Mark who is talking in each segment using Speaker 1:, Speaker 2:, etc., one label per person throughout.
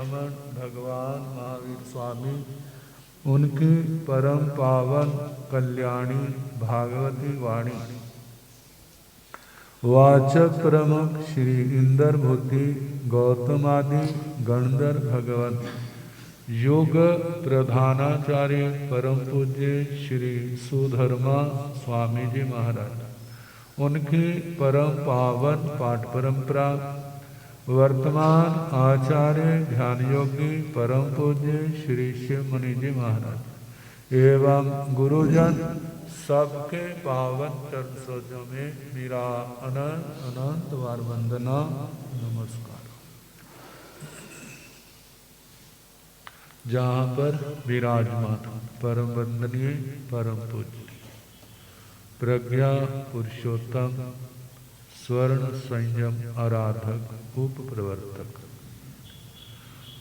Speaker 1: भगवान महावीर स्वामी उनकी परम पावन कल्याणी भागवती वाणी वाचक प्रमुख श्री इंद्रभूति गौतमादि गणधर भगवान योग प्रधानाचार्य परम पूज्य श्री सुधर्मा स्वामी जी महाराज उनकी परम पावन पाठ परंपरा वर्तमान आचार्य ध्यान योगी परम पूज्य श्री शिव मुनि जी महाराज एवं गुरुजन सबके पावन चरण सरोजों में मेरा अनंत अनंत बार वंदना नमस्कार। जहाँ पर विराजमान परम वंदनीय परम पूज्य प्रज्ञा पुरुषोत्तम स्वर्ण संयम आराधक उप प्रवर्तक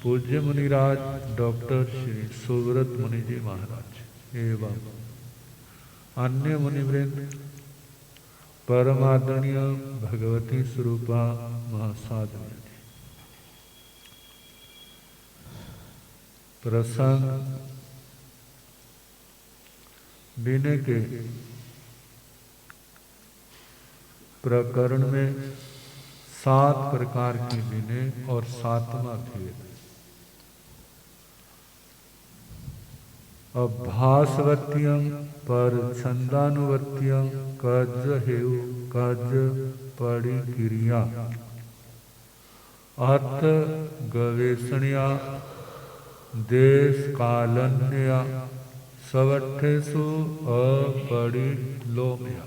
Speaker 1: पूज्य मुनिराज डॉक्टर श्री सुव्रत मुनि जी महाराज एवं अन्य मुनिवृंद परमादरणीय भगवती स्वरूपा महासाधवी जी प्रसंग बिने के प्रकरण में 7 प्रकार की विनय और 7वां भेद अभासवत्यम पर छंदानुवत्यम कज हेउ कज पड़ी क्रिया अर्थ गवेषणया देश कालन्या सवठेसु अपड़ी लोमया।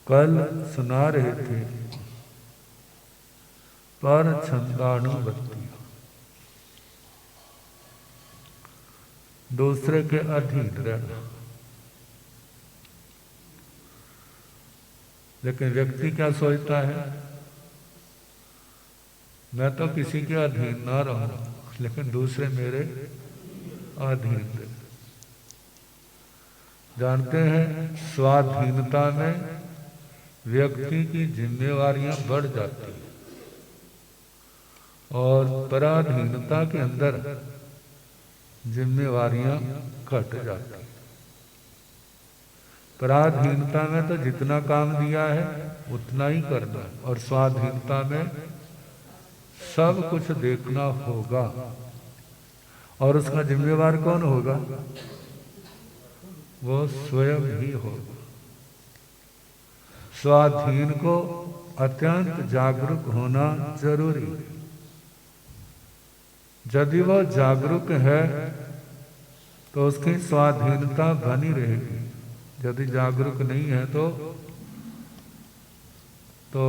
Speaker 1: कल सुना रहे थे पर छंदानुवृत्ति दूसरे के अधीन रहना, लेकिन व्यक्ति क्या सोचता है मैं तो किसी के अधीन ना रहूं लेकिन दूसरे मेरे अधीन रहे। जानते हैं स्वाधीनता में व्यक्ति की जिम्मेवारियां बढ़ जाती हैं और पराधीनता के अंदर जिम्मेवारियां घट जाती। पराधीनता में तो जितना काम दिया है उतना ही करना और स्वाधीनता में सब कुछ देखना होगा और उसका जिम्मेवार कौन होगा? वो स्वयं ही होगा। स्वाधीन को अत्यंत जागरूक होना जरूरी है। यदि वह जागरूक है तो उसकी स्वाधीनता बनी रहेगी, यदि जागरूक नहीं है तो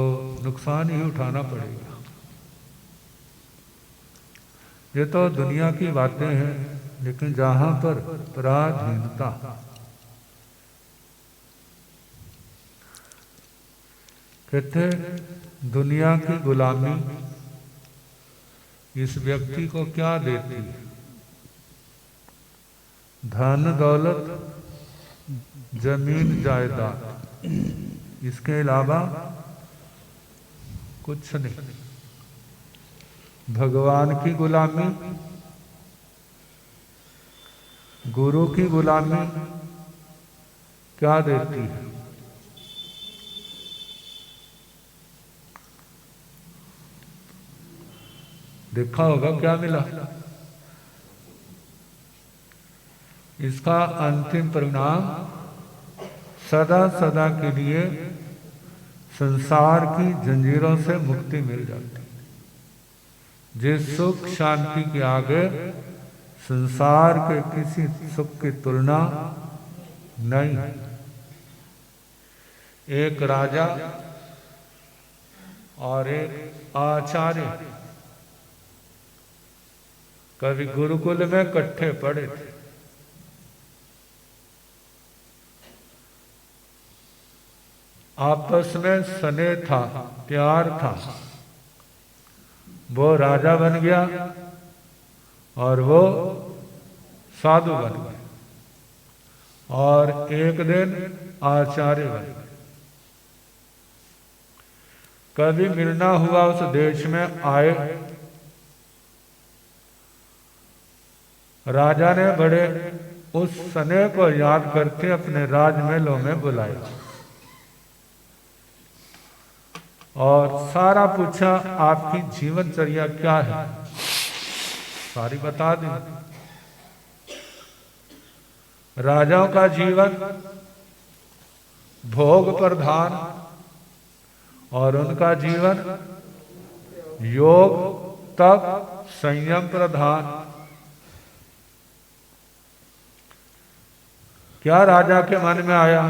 Speaker 1: नुकसान ही उठाना पड़ेगा। ये तो दुनिया की बातें हैं, लेकिन जहां पर पराधीनता कहते दुनिया की गुलामी इस व्यक्ति को क्या देती है? धन दौलत जमीन जायदाद, इसके अलावा कुछ नहीं। भगवान की गुलामी, गुरु की गुलामी क्या देती है? देखा होगा क्या मिला। इसका अंतिम परिणाम सदा सदा के लिए संसार की जंजीरों से मुक्ति मिल जाती। जिस सुख शांति के आगे संसार के किसी सुख की तुलना नहीं। एक राजा और एक आचार्य कभी गुरुकुल में इकट्ठे पढ़े थे। आपस में स्नेह था, प्यार था। वो राजा बन गया और वो साधु बन गए और एक दिन आचार्य बन गए। कभी मिलना हुआ उस देश में आए राजा ने बड़े उस स्नेह को याद करके अपने राजमहलों में बुलाया और सारा पूछा, आपकी जीवनचर्या क्या है? सारी बता दी। राजाओं का जीवन भोग प्रधान और उनका जीवन योग तप संयम प्रधान। क्या राजा के मन में आया?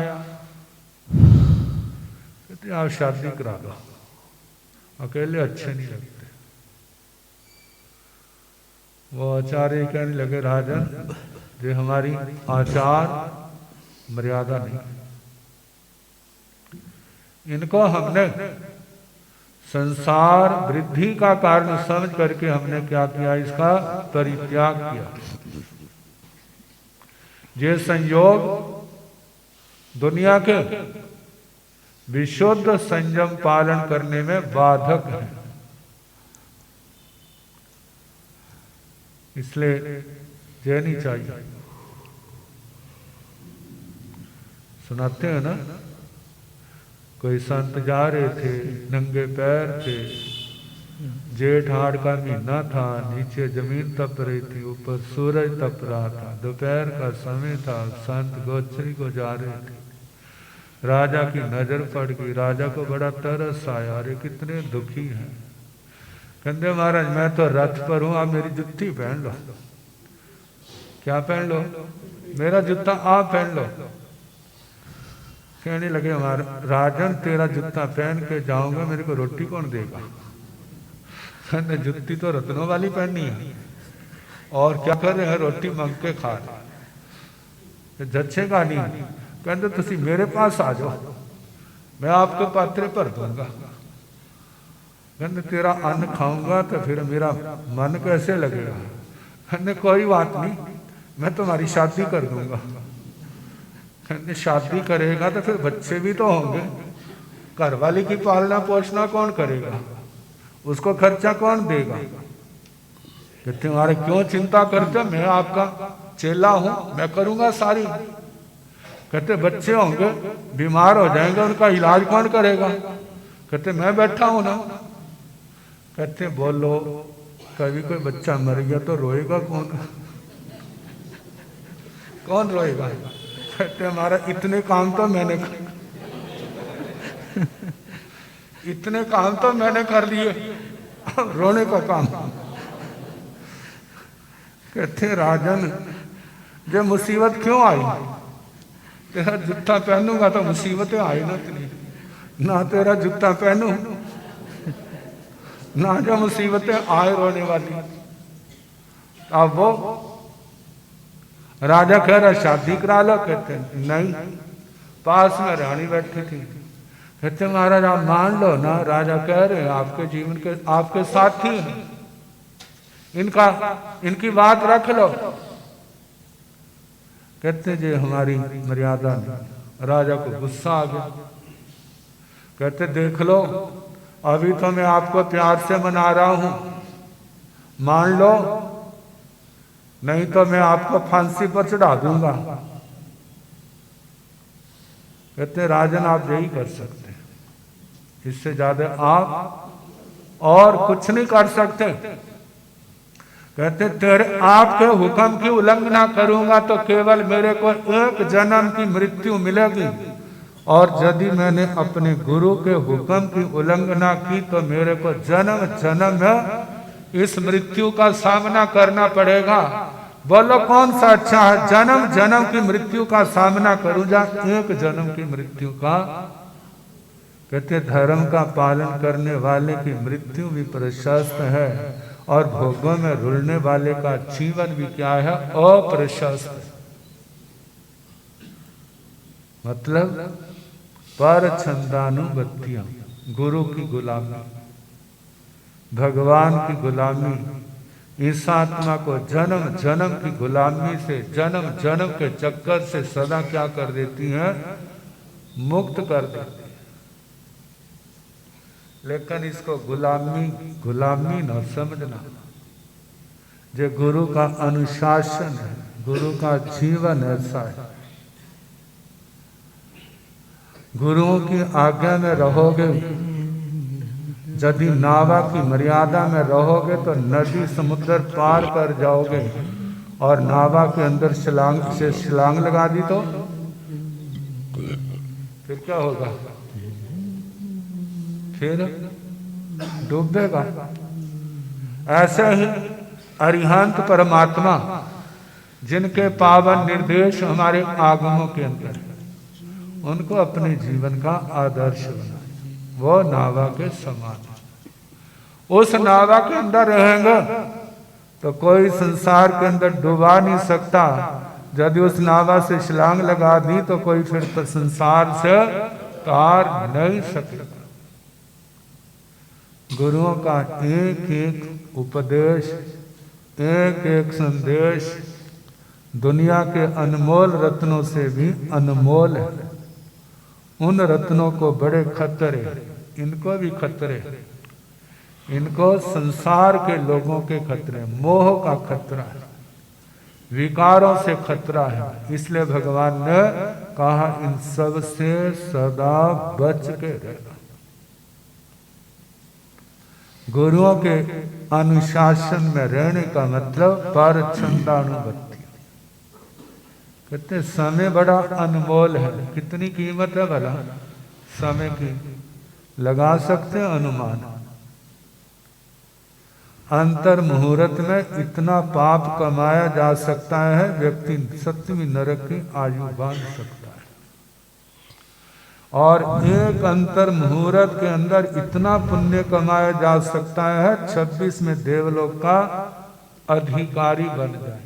Speaker 1: कहते आप शादी करा दो, अकेले अच्छे नहीं लगते। वो आचार्य कहने लगे, राजन ये हमारी आचार मर्यादा नहीं, इनको हमने संसार वृद्धि का कारण समझ करके हमने क्या किया, इसका परित्याग किया। ये संयोग दुनिया के विशुद्ध संयम पालन करने में बाधक है, इसलिए ये नहीं चाहिए। सुनाते हैं ना, कोई संत जा रहे थे, नंगे पैर थे, जेठ हाड़ का महीना था, नीचे जमीन तप रही थी, ऊपर सूरज तप रहा था, दोपहर का समय था, संत गोचरी को जा रहे थे। राजा की नजर पड़ गई, राजा को बड़ा तरस आया, अरे कितने दुखी हैं। कहते महाराज मैं तो रथ पर हूं, आप मेरी जुत्ती पहन लो। क्या पहन लो? मेरा जूता आप पहन लो। कहने लगे हमारा राजन तेरा जूता पहन के जाऊंगा, मेरे को रोटी कौन देगा? कहते जुत्ती तो रत्नों वाली पहननी है, और क्या कर रहे हैं, रोटी मांग के खा रहे, जचेगा नहीं। कहते तुसी मेरे पास आ जाओ, मैं आपके पात्रे भर दूंगा। कहते तेरा अन्न खाऊंगा तो फिर मेरा मन कैसे लगेगा? कहते कोई बात नहीं, मैं तुम्हारी शादी कर दूंगा। कहते शादी करेगा तो फिर बच्चे भी तो होंगे, घर वाली की पालना पोषणा कौन करेगा, उसको खर्चा कौन देगा? कहते तुम्हारे क्यों चिंता करते, मैं आपका चेला हूं, मैं करूंगा सारी। कहते बच्चे होंगे, बीमार हो जाएंगे, उनका इलाज कौन करेगा? कहते मैं बैठा हूं ना। कहते बोलो कभी कोई बच्चा मर गया तो रोएगा कौन? कौन रोएगा? कहते हमारा इतने काम तो मैंने इतने काम तो मैंने कर लिए, रोने का काम। कहते राजन जब मुसीबत क्यों आई? तेरा जूता पहनूंगा तो मुसीबतें आई ना इतनी, ना तेरा जूता पहनू ना जो मुसीबतें आए रोने वाली। अब वो राजा कह रहा शादी करा लो। कहते नहीं, पास में रानी बैठी थी। कहते महाराज आप मान लो ना, राजा कह रहे हैं आपके जीवन के आपके साथी हैं, इनकी बात रख लो। कहते जे हमारी मर्यादा नहीं। राजा को गुस्सा आ गया। कहते देख लो अभी तो मैं आपको प्यार से मना रहा हूं, मान लो नहीं तो मैं आपको फांसी पर चढ़ा दूंगा। कहते राजन आप यही कर सकते, इससे ज्यादा आप और कुछ नहीं कर सकते। कहते तेरे आपके हुक्म की उल्लंघना करूंगा तो केवल मेरे को एक जन्म की मृत्यु मिलेगी, और यदि मैंने अपने गुरु के हुक्म की उल्लंघना की तो मेरे को जन्म जन्म में इस मृत्यु का सामना करना पड़ेगा। बोलो कौन सा अच्छा है, जन्म जन्म की मृत्यु का सामना करूं या एक जन्म की मृत्यु का? कहते धर्म का पालन करने वाले की मृत्यु भी प्रशस्त है, और भोगों में रुलने वाले का जीवन भी क्या है, अप्रशस्त। मतलब पर छंदानुगत्या, गुरु की गुलामी, भगवान की गुलामी इस आत्मा को जन्म जन्म की गुलामी से, जन्म जन्म के चक्कर से सदा क्या कर देती है, मुक्त कर देती है। लेकिन इसको गुलामी गुलामी न समझना, जो गुरु का अनुशासन है, गुरु का जीवन ऐसा है। गुरुओं की आज्ञा में रहोगे, यदि नावा की मर्यादा में रहोगे तो नदी समुद्र पार कर जाओगे। और नावा के अंदर छलांग लगा दी तो फिर क्या होगा? फिर डूबेगा। ऐसे ही अरिहंत परमात्मा जिनके पावन निर्देश हमारे आगमों के अंदर है, उनको अपने जीवन का आदर्श बनाए। वो नावा के समान है। उस नावा के अंदर रहेंगे तो कोई संसार के अंदर डुबा नहीं सकता। यदि उस नावा से छलांग लगा दी तो कोई फिर तो संसार से तार नहीं सकता। गुरुओं का एक एक उपदेश, एक एक संदेश दुनिया के अनमोल रत्नों से भी अनमोल है। उन रत्नों को बड़े खतरे, इनको भी खतरे, इनको संसार के लोगों के खतरे, मोह का खतरा है, विकारों से खतरा है। इसलिए भगवान ने कहा इन सब से सदा बच के रहना। गुरुओं के अनुशासन में रहने का मतलब पर छंदानुबत्ति। कहते समय बड़ा अनमोल है। कितनी कीमत है भला समय की? लगा सकते हैं अनुमान। अंतर मुहूर्त में इतना पाप कमाया जा सकता है, व्यक्ति सत्यमी नरक की आयु बांध सकता है। और एक अंतर मुहूर्त के अंदर इतना पुण्य कमाया जा सकता है 26 में देवलोक का अधिकारी बन जाए।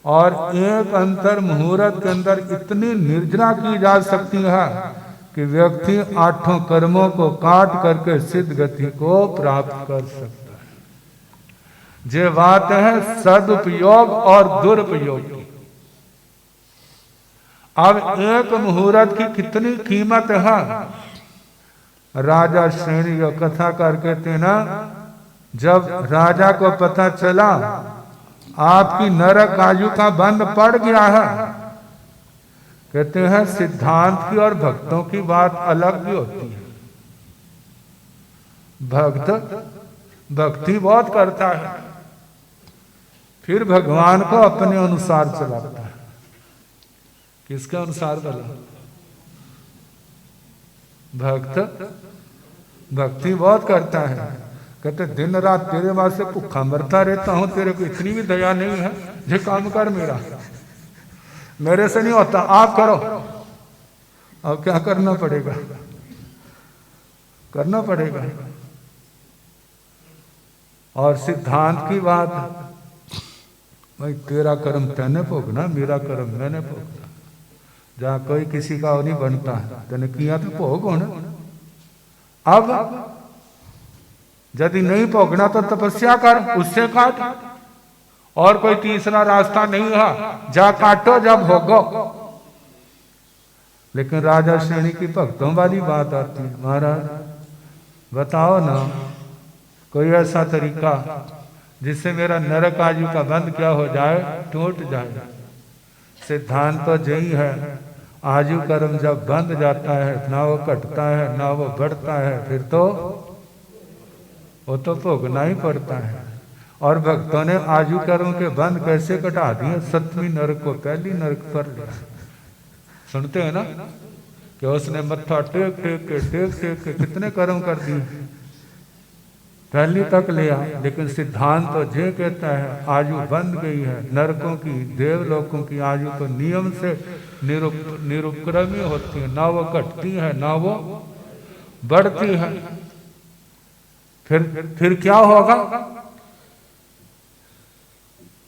Speaker 1: और एक अंतर मुहूर्त के अंदर इतनी निर्जना की जा सकती है कि व्यक्ति 8 कर्मों को काट करके सिद्ध गति को प्राप्त कर सकता है। ये बात है सदुपयोग और दुरुपयोग की। अब एक मुहूर्त की कितनी कीमत है। राजा श्रेणी का कथा करके थे ना, जब राजा को पता चला आपकी नरक आयु का बंध पड़ गया है, कहते हैं सिद्धांत की और भक्तों की बात अलग भी होती है। भक्त भक्ति बहुत करता है, फिर भगवान को अपने अनुसार चलाता है। किसके अनुसार बोला? भक्त भक्ति बहुत करता है। कहते दिन रात तेरे वास्ते भूखा मरता रहता हूं, तेरे को इतनी भी दया नहीं है, ये काम कर मेरे से नहीं होता, आप करो। अब क्या करना पड़ेगा? करना पड़ेगा। और सिद्धांत की बात, भाई तेरा कर्म तैने भोगना, मेरा कर्म मैंने भोगना। जहां कोई किसी का नहीं बनता है, तैने किया तो भोग होना। अब यदि नहीं भोगना तो तपस्या कर, उससे काट। और कोई तीसरा रास्ता नहीं है, जा काटो जब भोगो। लेकिन राजा श्रेणी की भक्तों वाली बात आती है, महाराज बताओ ना कोई ऐसा तरीका जिससे मेरा नरक आयु का बंध क्या हो जाए, टूट जाए। सिद्धांत तो यही है, आयु कर्म जब बंध जाता है ना वो घटता है ना वो बढ़ता है, फिर तो वो तो भोगना ही पड़ता है। और भक्तों ने आयु कर्म के बंध कैसे घटा दिए? 7वीं नरक को पहली नरक पर लिया। सुनते हैं ना कि उसने मत्था टेक के कितने कर्म कर दिए, पहली तक लिया। लेकिन सिद्धांत तो ये कहता है आयु बंध गई है। नरकों की, देवलोकों की आयु तो नियम से निरुपक्रमी होती है, ना वो घटती है ना वो बढ़ती है। फिर क्या होगा?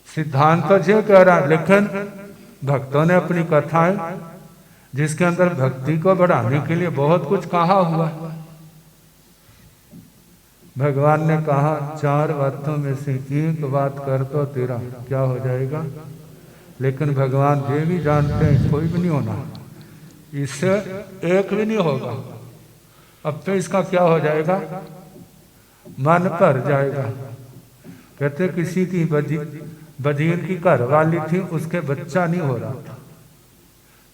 Speaker 1: सिद्धांत तो ये कह रहा है, लेकिन भक्तों ने अपनी कथाएं जिसके अंदर भक्ति को बढ़ाने के लिए बहुत कुछ कहा हुआ है। भगवान ने कहा 4 बातों में से एक बात कर तो तेरा क्या हो जाएगा। लेकिन भगवान ये भी जानते हैं कोई भी नहीं होना, इससे एक भी नहीं होगा। अब तो इसका क्या हो जाएगा? मन भर जाएगा। कहते किसी की वजीर की घर वाली थी, उसके बच्चा नहीं हो रहा था।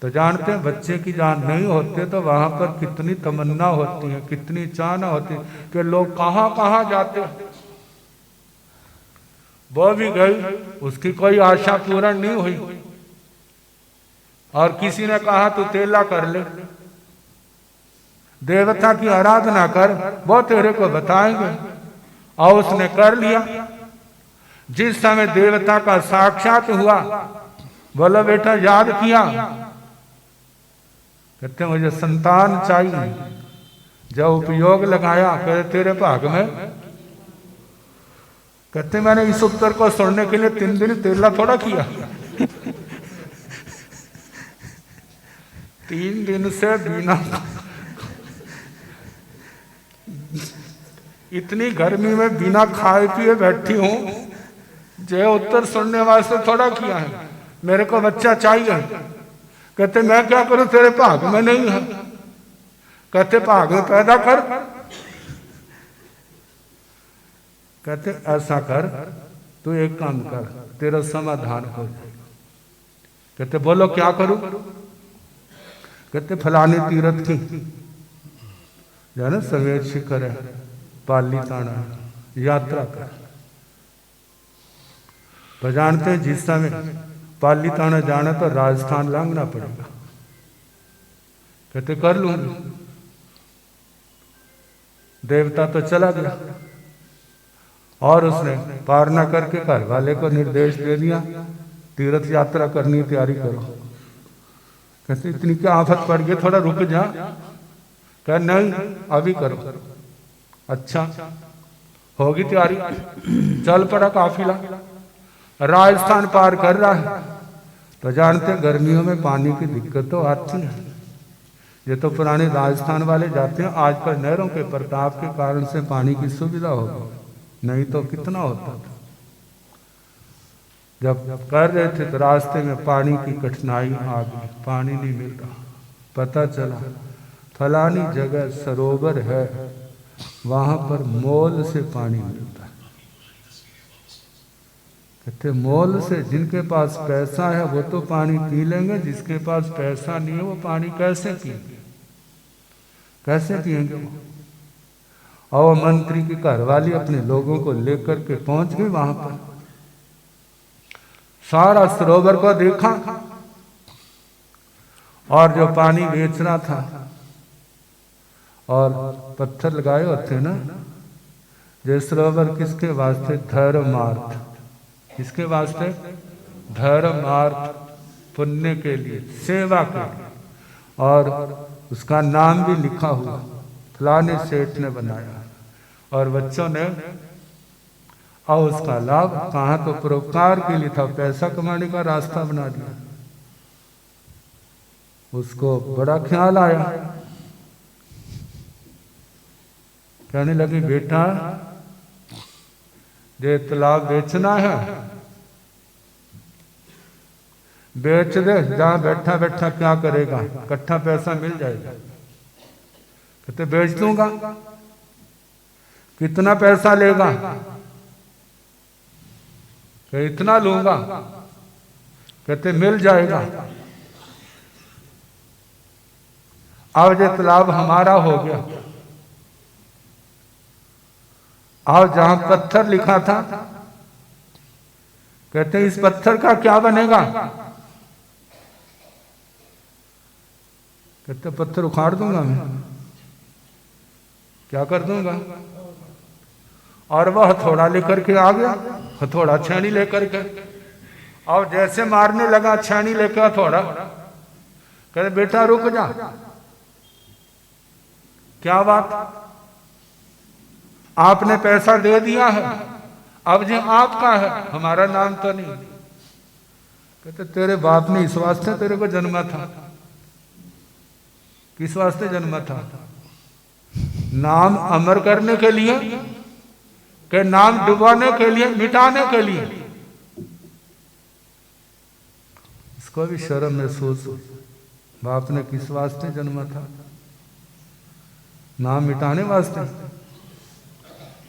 Speaker 1: तो जानते हैं बच्चे की जान नहीं होते तो वहां पर कितनी तमन्ना होती है, कितनी चाहना होती है कि लोग कहाँ कहाँ जाते हैं। वो भी गई, उसकी कोई आशा पूर्ण नहीं हुई, और किसी ने कहा तू तेला कर ले, देवता की आराधना कर, वो तेरे को बताएंगे। और उसने कर लिया। जिस समय देवता का साक्षात हुआ, बोलो बेटा याद किया, कहते मुझे संतान चाहिए। जब उपयोग लगाया, कहते तेरे भाग में, कहते मैंने इस उत्तर को सुनने के लिए 3 दिन तेला थोड़ा किया। 3 दिन से बिना, इतनी गर्मी में बिना खाए पिए बैठी हूं, जो उत्तर सुनने वास्ते थोड़ा किया है। मेरे को बच्चा चाहिए। कहते मैं क्या करूं, तेरे भाग में नहीं है। कहते भाग में पैदा कर। कहते ऐसा कर, तू एक काम कर, तेरा समाधान हो जाएगा। कहते बोलो क्या करूं। कहते फलाने तीर्थ की जो है ना, सफेद शिखर है, पालीताना यात्रा कर। तो जानते हैं जिस समय पालीताना जाना तो राजस्थान लांघना पड़ेगा। कहते कर लूंगी। देवता तो चला गया और उसने पार न करके घर वाले को निर्देश दे दिया, तीर्थ यात्रा करनी तैयारी करो। कहते इतनी क्या आफत पड़ गई, थोड़ा रुक जा। कह नहीं अभी करो। अच्छा होगी तैयारी। चल पड़ा काफिला, राजस्थान पार कर रहा है। तो जानते गर्मियों में पानी की दिक्कत तो आती है। ये तो पुराने राजस्थान वाले जाते हैं, आजकल नहरों के प्रताप के कारण से पानी की सुविधा हो गई, नहीं तो कितना होता था। जब कर रहे थे तो रास्ते में पानी की कठिनाई आ गई, पानी नहीं मिल रहा। पता चला फलानी जगह सरोवर है, वहां पर मोल से पानी मिलता है। कहते मोल से, जिनके पास पैसा है वो तो पानी पी लेंगे, जिसके पास पैसा नहीं है वो पानी कैसे पिएंगे, कैसे पिएंगे वो। और मंत्री की घरवाली अपने लोगों को लेकर के पहुंच गई वहां पर। सारा सरोवर को देखा और जो पानी बेच रहा था, और पत्थर लगाए होते ना, जो सरोवर किसके वास्ते, धर्मार्थ। किसके वास्ते, धर्मार्थ, पुण्य के लिए, सेवा के लिए। और उसका नाम भी लिखा हुआ, फलाने सेठ ने बनाया, और बच्चों ने और उसका लाभ कहा तो परोपकार के लिए था, पैसा कमाने का रास्ता बना दिया। उसको बड़ा ख्याल आया, कहने लगी बेटा ये तालाब बेचना है, बेच दे, जहां बैठा बैठा क्या करेगा, इकट्ठा पैसा मिल जाएगा। कहते बेच दूंगा। कितना पैसा लेगा, कहते इतना लूंगा। कहते मिल जाएगा। अब ये तालाब हमारा हो गया। और जहां पत्थर लिखा था, कहते इस पत्थर का क्या बनेगा। कहते पत्थर उखाड़ दूंगा मैं, क्या कर दूंगा। और वह हथौड़ा लेकर के आ गया, हथौड़ा छेनी लेकर के, और जैसे मारने लगा छेनी लेकर हथौड़ा। कहते बेटा रुक जा, क्या बात, आपने पैसा दे दिया है, अब जो आपका है, हमारा नाम तो नहीं। कहते तेरे बाप ने इस वास्ते तेरे को जन्मा था। किस वास्ते जन्मा था, नाम अमर करने के लिए, कि नाम डुबाने के लिए, मिटाने के लिए। इसको भी शर्म महसूस हो, बाप ने किस वास्ते जन्मा था, नाम मिटाने वास्ते।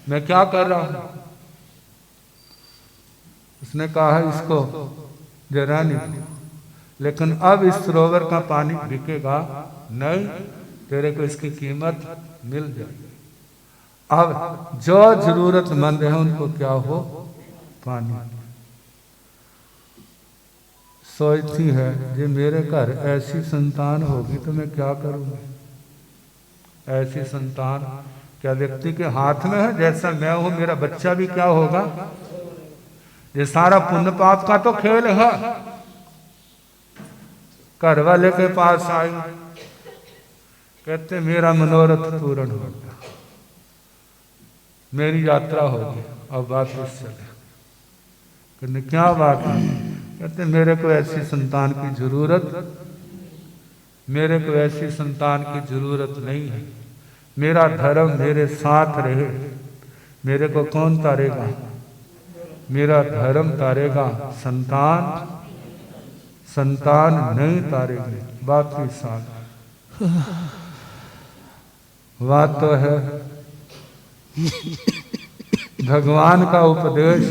Speaker 1: मैं क्या कर रहा हूं, उसने कहा इसको जरा नहीं, लेकिन अब इस सरोवर का पानी बिकेगा नहीं, तेरे को इसकी कीमत मिल जाएगी। अब जो जरूरतमंद है उनको क्या हो, पानी। सोचती है कि मेरे घर ऐसी संतान होगी तो मैं क्या करूंगी। ऐसी संतान क्या व्यक्ति के हाथ में है? जैसा मैं हूं मेरा बच्चा भी क्या होगा। ये सारा पुण्य पाप का तो खेल है। घर वाले के पास आई, कहते मेरा मनोरथ पूर्ण हो गया, मेरी यात्रा होगी, अब वापस चले। कहते क्या बात है? कहते मेरे को ऐसी संतान की जरूरत, मेरे को ऐसी संतान की जरूरत नहीं है। मेरा धर्म मेरे साथ रहे, मेरे को कौन तारेगा? मेरा धर्म तारेगा, संतान संतान नहीं तारेगी। बाकी साथ बात तो है भगवान का उपदेश।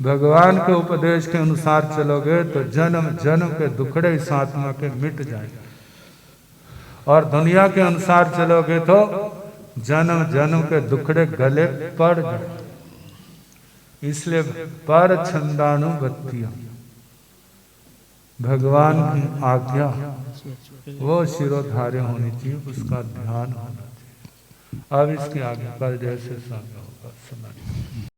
Speaker 1: भगवान के उपदेश के अनुसार चलोगे तो जन्म जन्म के दुखड़े इस आत्मा के मिट जाएंगे, और दुनिया के अनुसार चलोगे तो जन्म जन्म के दुखड़े गले पड़ जाएंगे। इसलिए पर छंदानुबत्तियां, भगवान की आज्ञा वो शिरोधार्य होनी चाहिए, उसका ध्यान होना चाहिए। अब इसके आगे कल जैसे सामने होगा सुना।